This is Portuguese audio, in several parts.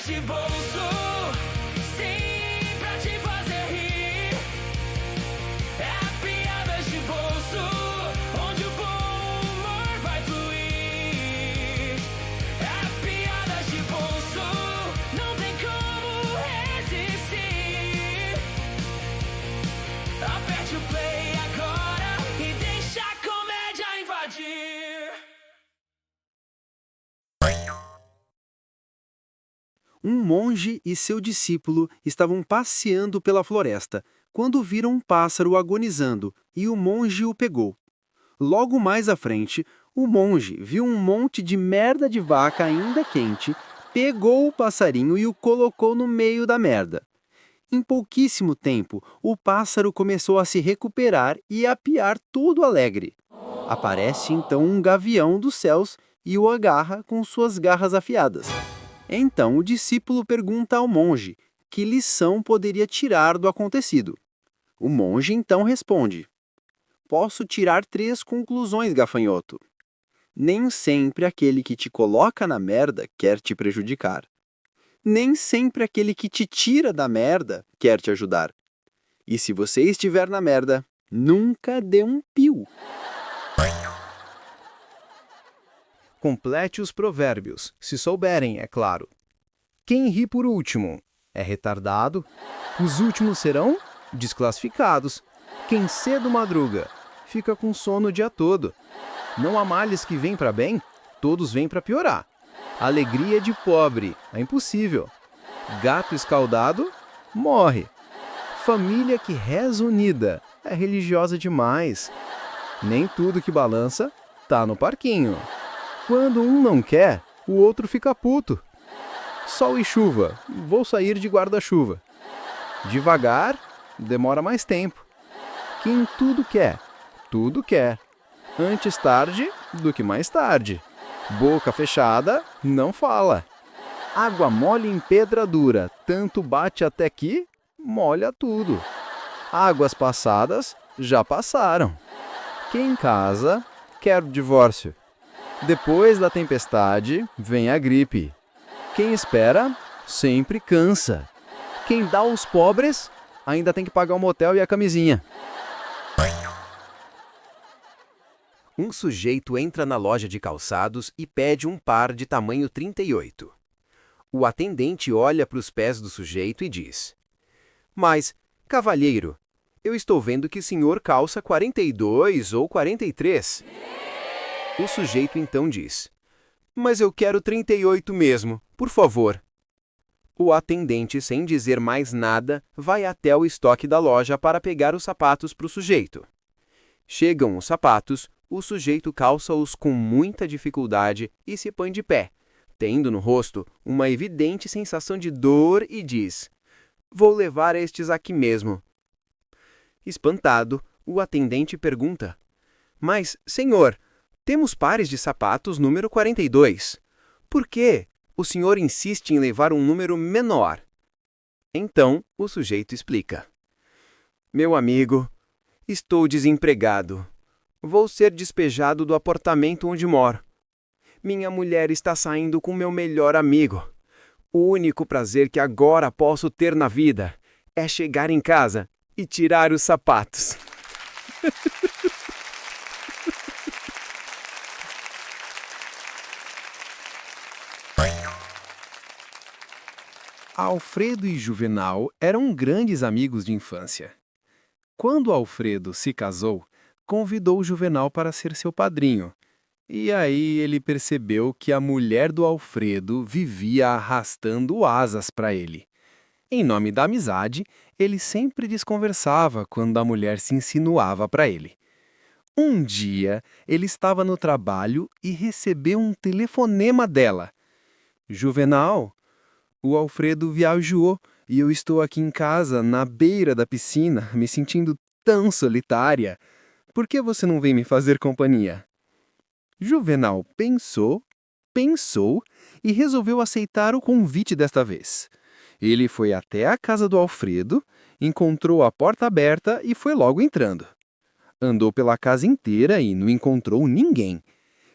de bolso, sim, pra te fazer rir. É piadas de bolso, onde o bom humor vai fluir. É piadas de bolso, não tem como resistir. Aperte o play agora e deixa a comédia invadir. Um monge e seu discípulo estavam passeando pela floresta, quando viram um pássaro agonizando, e o monge o pegou. Logo mais à frente, o monge viu um monte de merda de vaca ainda quente, pegou o passarinho e o colocou no meio da merda. Em pouquíssimo tempo, o pássaro começou a se recuperar e a piar todo alegre. Aparece então um gavião dos céus e o agarra com suas garras afiadas. Então o discípulo pergunta ao monge que lição poderia tirar do acontecido. O monge então responde: Posso tirar 3 conclusões, gafanhoto. Nem sempre aquele que te coloca na merda quer te prejudicar. Nem sempre aquele que te tira da merda quer te ajudar. E se você estiver na merda, nunca dê um pio. Complete os provérbios, se souberem, é claro. Quem ri por último é retardado. Os últimos serão desclassificados. Quem cedo madruga fica com sono o dia todo. Não há males que vêm para bem, todos vêm para piorar. Alegria de pobre é impossível. Gato escaldado morre. Família que reza unida é religiosa demais. Nem tudo que balança tá no parquinho. Quando um não quer, o outro fica puto. Sol e chuva, vou sair de guarda-chuva. Devagar, demora mais tempo. Quem tudo quer. Antes tarde do que mais tarde. Boca fechada, não fala. Água mole em pedra dura, tanto bate até que molha tudo. Águas passadas já passaram. Quem casa quer o divórcio. Depois da tempestade, vem a gripe. Quem espera, sempre cansa. Quem dá aos pobres, ainda tem que pagar o motel e a camisinha. Um sujeito entra na loja de calçados e pede um par de tamanho 38. O atendente olha para os pés do sujeito e diz: Mas, cavalheiro, eu estou vendo que o senhor calça 42 ou 43. O sujeito então diz: Mas eu quero 38 mesmo, por favor. O atendente, sem dizer mais nada, vai até o estoque da loja para pegar os sapatos para o sujeito. Chegam os sapatos, o sujeito calça-os com muita dificuldade e se põe de pé, tendo no rosto uma evidente sensação de dor e diz: Vou levar estes aqui mesmo. Espantado, o atendente pergunta: Mas, senhor, temos pares de sapatos número 42. Por que o senhor insiste em levar um número menor? Então, o sujeito explica: Meu amigo, estou desempregado. Vou ser despejado do apartamento onde moro. Minha mulher está saindo com meu melhor amigo. O único prazer que agora posso ter na vida é chegar em casa e tirar os sapatos. Alfredo e Juvenal eram grandes amigos de infância. Quando Alfredo se casou, convidou Juvenal para ser seu padrinho. E aí ele percebeu que a mulher do Alfredo vivia arrastando asas para ele. Em nome da amizade, ele sempre desconversava quando a mulher se insinuava para ele. Um dia, ele estava no trabalho e recebeu um telefonema dela. Juvenal, o Alfredo viajou e eu estou aqui em casa, na beira da piscina, me sentindo tão solitária. Por que você não vem me fazer companhia? Juvenal pensou e resolveu aceitar o convite desta vez. Ele foi até a casa do Alfredo, encontrou a porta aberta e foi logo entrando. Andou pela casa inteira e não encontrou ninguém.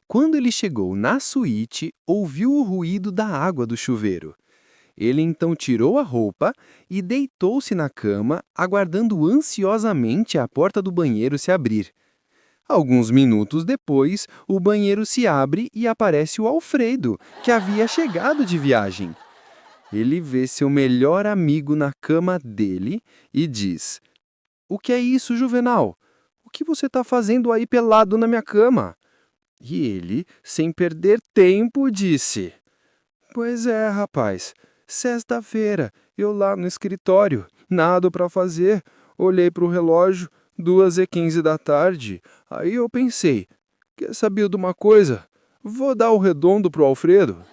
Quando ele chegou na suíte, ouviu o ruído da água do chuveiro. Ele então tirou a roupa e deitou-se na cama, aguardando ansiosamente a porta do banheiro se abrir. Alguns minutos depois, o banheiro se abre e aparece o Alfredo, que havia chegado de viagem. Ele vê seu melhor amigo na cama dele e diz: "O que é isso, Juvenal? O que você está fazendo aí pelado na minha cama?" E ele, sem perder tempo, disse: "Pois é, rapaz. Sexta-feira, eu lá no escritório, nada para fazer. Olhei para o relógio, 2h15 da tarde. Aí eu pensei, quer saber de uma coisa? Vou dar o redondo pro Alfredo."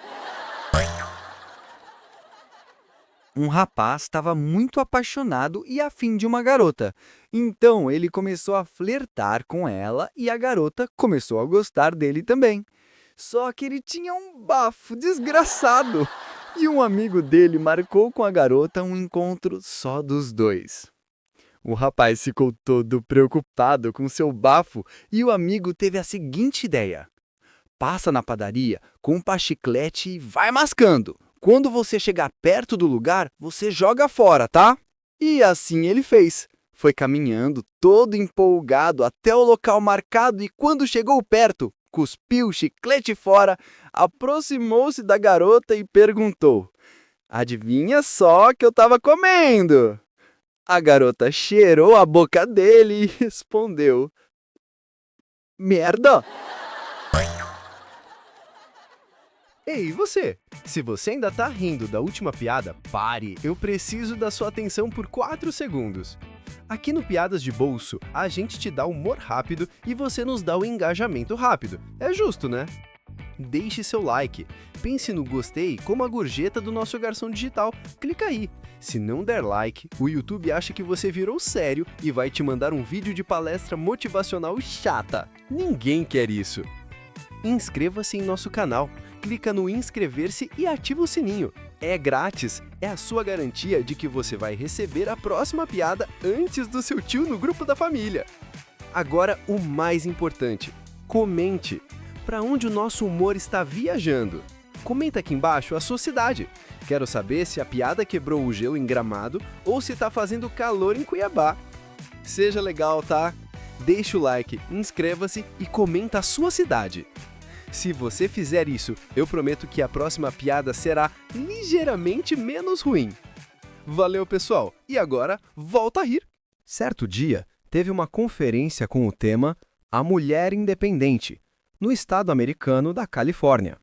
Um rapaz estava muito apaixonado e afim de uma garota. Então ele começou a flertar com ela e a garota começou a gostar dele também. Só que ele tinha um bafo desgraçado. E um amigo dele marcou com a garota um encontro só dos dois. O rapaz ficou todo preocupado com seu bafo e o amigo teve a seguinte ideia: passa na padaria, compra chiclete e vai mascando. Quando você chegar perto do lugar, você joga fora, tá? E assim ele fez. Foi caminhando todo empolgado até o local marcado e quando chegou perto, cuspiu o chiclete fora, aproximou-se da garota e perguntou: "Adivinha só que eu tava comendo?" A garota cheirou a boca dele e respondeu: "Merda!" Ei, você? Se você ainda tá rindo da última piada, pare! Eu preciso da sua atenção por 4 segundos. Aqui no Piadas de Bolso, a gente te dá humor rápido e você nos dá o engajamento rápido. É justo, né? Deixe seu like. Pense no gostei como a gorjeta do nosso garçom digital. Clica aí. Se não der like, o YouTube acha que você virou sério e vai te mandar um vídeo de palestra motivacional chata. Ninguém quer isso. Inscreva-se em nosso canal. Clica no inscrever-se e ativa o sininho. É grátis, é a sua garantia de que você vai receber a próxima piada antes do seu tio no grupo da família. Agora, o mais importante, comente. Para onde o nosso humor está viajando? Comenta aqui embaixo a sua cidade. Quero saber se a piada quebrou o gelo em Gramado ou se está fazendo calor em Cuiabá. Seja legal, tá? Deixa o like, inscreva-se e comenta a sua cidade. Se você fizer isso, eu prometo que a próxima piada será ligeiramente menos ruim. Valeu, pessoal! E agora, volta a rir! Certo dia, teve uma conferência com o tema A Mulher Independente, no estado americano da Califórnia.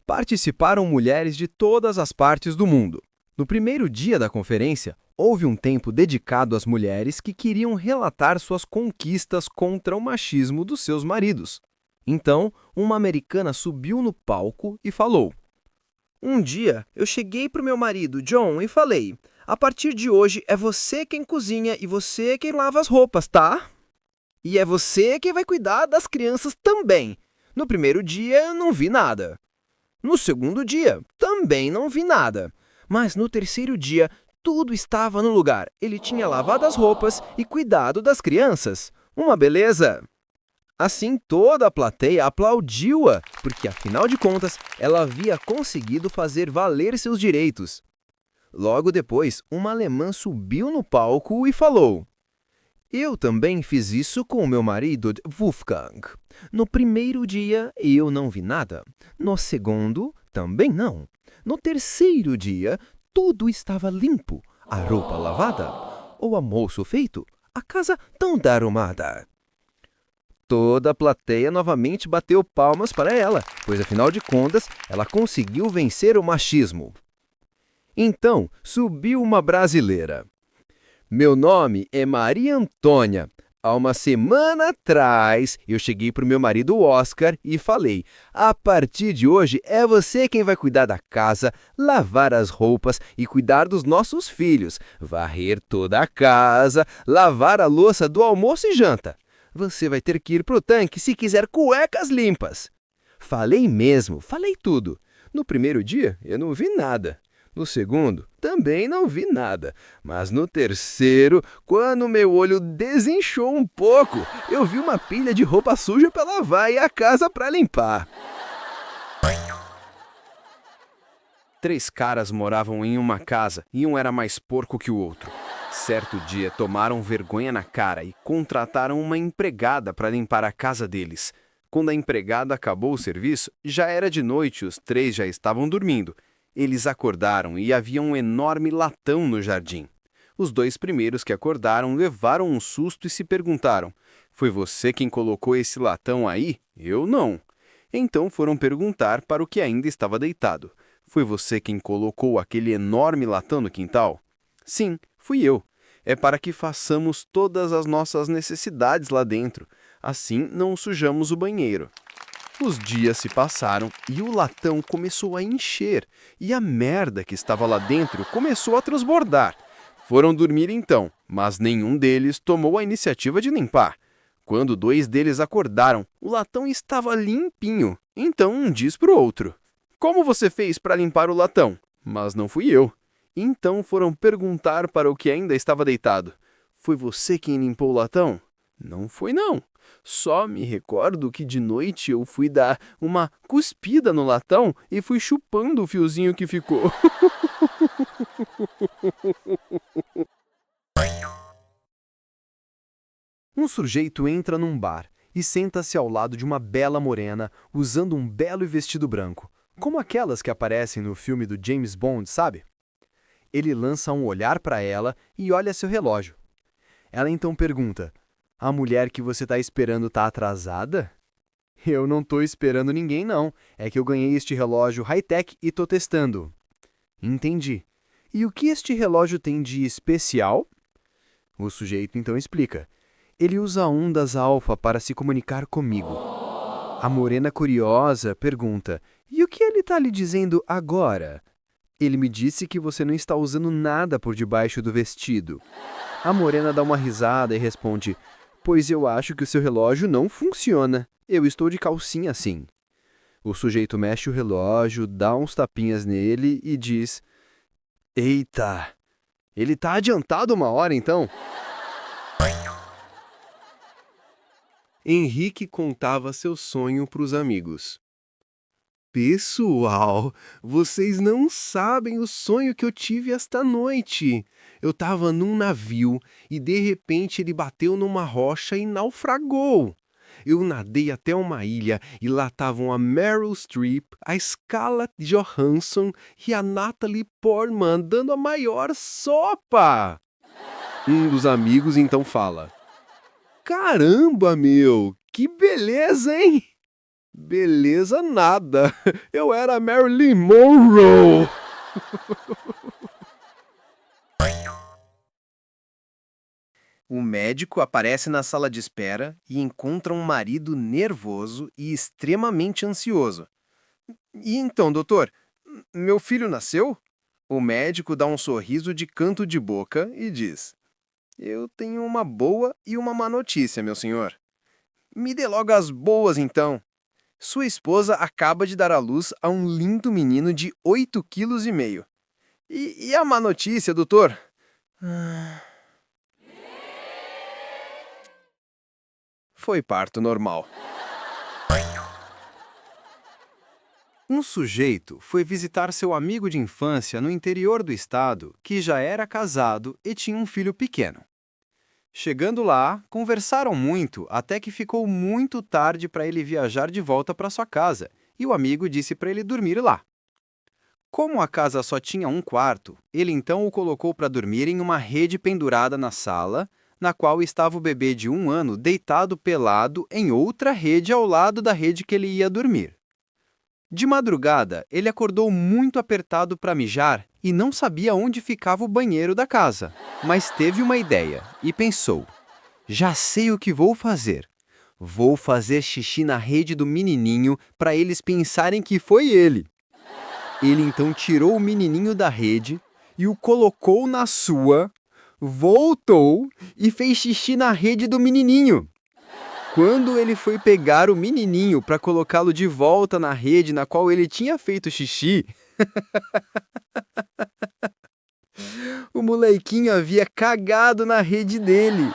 Participaram mulheres de todas as partes do mundo. No primeiro dia da conferência, houve um tempo dedicado às mulheres que queriam relatar suas conquistas contra o machismo dos seus maridos. Então, uma americana subiu no palco e falou: "Um dia, eu cheguei para o meu marido, John, e falei: a partir de hoje é você quem cozinha e você quem lava as roupas, tá? E é você quem vai cuidar das crianças também. No primeiro dia, não vi nada. No segundo dia, também não vi nada. Mas no terceiro dia, tudo estava no lugar. Ele tinha lavado as roupas e cuidado das crianças. Uma beleza!" Assim, toda a plateia aplaudiu-a, porque, afinal de contas, ela havia conseguido fazer valer seus direitos. Logo depois, uma alemã subiu no palco e falou: "Eu também fiz isso com o meu marido, Wolfgang. No primeiro dia, eu não vi nada. No segundo, também não. No terceiro dia, tudo estava limpo. A roupa lavada, o almoço feito, a casa toda arrumada." Toda a plateia novamente bateu palmas para ela, pois, afinal de contas, ela conseguiu vencer o machismo. Então, subiu uma brasileira. "Meu nome é Maria Antônia. Há uma semana atrás, eu cheguei para o meu marido Oscar e falei: a partir de hoje é você quem vai cuidar da casa, lavar as roupas e cuidar dos nossos filhos, varrer toda a casa, lavar a louça do almoço e janta. Você vai ter que ir pro tanque se quiser cuecas limpas." Falei mesmo, falei tudo. No primeiro dia, eu não vi nada. No segundo, também não vi nada. Mas no terceiro, quando meu olho desinchou um pouco, eu vi uma pilha de roupa suja para lavar e a casa para limpar. 3 caras moravam em uma casa e um era mais porco que o outro. Certo dia, tomaram vergonha na cara e contrataram uma empregada para limpar a casa deles. Quando a empregada acabou o serviço, já era de noite e os 3 já estavam dormindo. Eles acordaram e havia um enorme latão no jardim. Os 2 primeiros que acordaram levaram um susto e se perguntaram: "Foi você quem colocou esse latão aí? Eu não." Então foram perguntar para o que ainda estava deitado: "Foi você quem colocou aquele enorme latão no quintal?" "Sim, fui eu. É para que façamos todas as nossas necessidades lá dentro. Assim não sujamos o banheiro." Os dias se passaram e o latão começou a encher, e a merda que estava lá dentro começou a transbordar. Foram dormir então, mas nenhum deles tomou a iniciativa de limpar. Quando 2 deles acordaram, o latão estava limpinho. Então um diz para o outro: "Como você fez para limpar o latão?" "Mas não fui eu." Então foram perguntar para o que ainda estava deitado: "Foi você quem limpou o latão?" "Não foi não. Só me recordo que de noite eu fui dar uma cuspida no latão e fui chupando o fiozinho que ficou." Um sujeito entra num bar e senta-se ao lado de uma bela morena usando um belo vestido branco, como aquelas que aparecem no filme do James Bond, sabe? Ele lança um olhar para ela e olha seu relógio. Ela então pergunta: "A mulher que você está esperando está atrasada?" "Eu não estou esperando ninguém, não. É que eu ganhei este relógio high-tech e estou testando." "Entendi. E o que este relógio tem de especial?" O sujeito então explica: "Ele usa ondas alfa para se comunicar comigo." A morena curiosa pergunta: "E o que ele está lhe dizendo agora?" "Ele me disse que você não está usando nada por debaixo do vestido." A morena dá uma risada e responde: "Pois eu acho que o seu relógio não funciona. Eu estou de calcinha assim." O sujeito mexe o relógio, dá uns tapinhas nele e diz: "Eita, ele está adiantado 1 hora então." Henrique contava seu sonho para os amigos. Pessoal, vocês não sabem o sonho que eu tive esta noite. Eu estava num navio e de repente ele bateu numa rocha e naufragou. Eu nadei até uma ilha e lá estavam a Meryl Streep, a Scarlett Johansson e a Natalie Portman dando a maior sopa. Um dos amigos então fala: "Caramba, meu, que beleza, hein?" "Beleza nada, eu era a Marilyn Monroe." O médico aparece na sala de espera e encontra um marido nervoso e extremamente ansioso. "E então, doutor, meu filho nasceu?" O médico dá um sorriso de canto de boca e diz: "Eu tenho uma boa e uma má notícia, meu senhor." "Me dê logo as boas, então." "Sua esposa acaba de dar à luz a um lindo menino de 8,5 kg." E a má notícia, doutor?" "Foi parto normal." Um sujeito foi visitar seu amigo de infância no interior do estado, que já era casado e tinha um filho pequeno. Chegando lá, conversaram muito até que ficou muito tarde para ele viajar de volta para sua casa, e o amigo disse para ele dormir lá. Como a casa só tinha um quarto, ele então o colocou para dormir em uma rede pendurada na sala, na qual estava o bebê de 1 ano deitado pelado em outra rede ao lado da rede que ele ia dormir. De madrugada, ele acordou muito apertado para mijar e não sabia onde ficava o banheiro da casa, mas teve uma ideia e pensou: "Já sei o que vou fazer. Vou fazer xixi na rede do menininho para eles pensarem que foi ele." Ele então tirou o menininho da rede e o colocou na sua, voltou e fez xixi na rede do menininho. Quando ele foi pegar o menininho para colocá-lo de volta na rede na qual ele tinha feito xixi, o molequinho havia cagado na rede dele.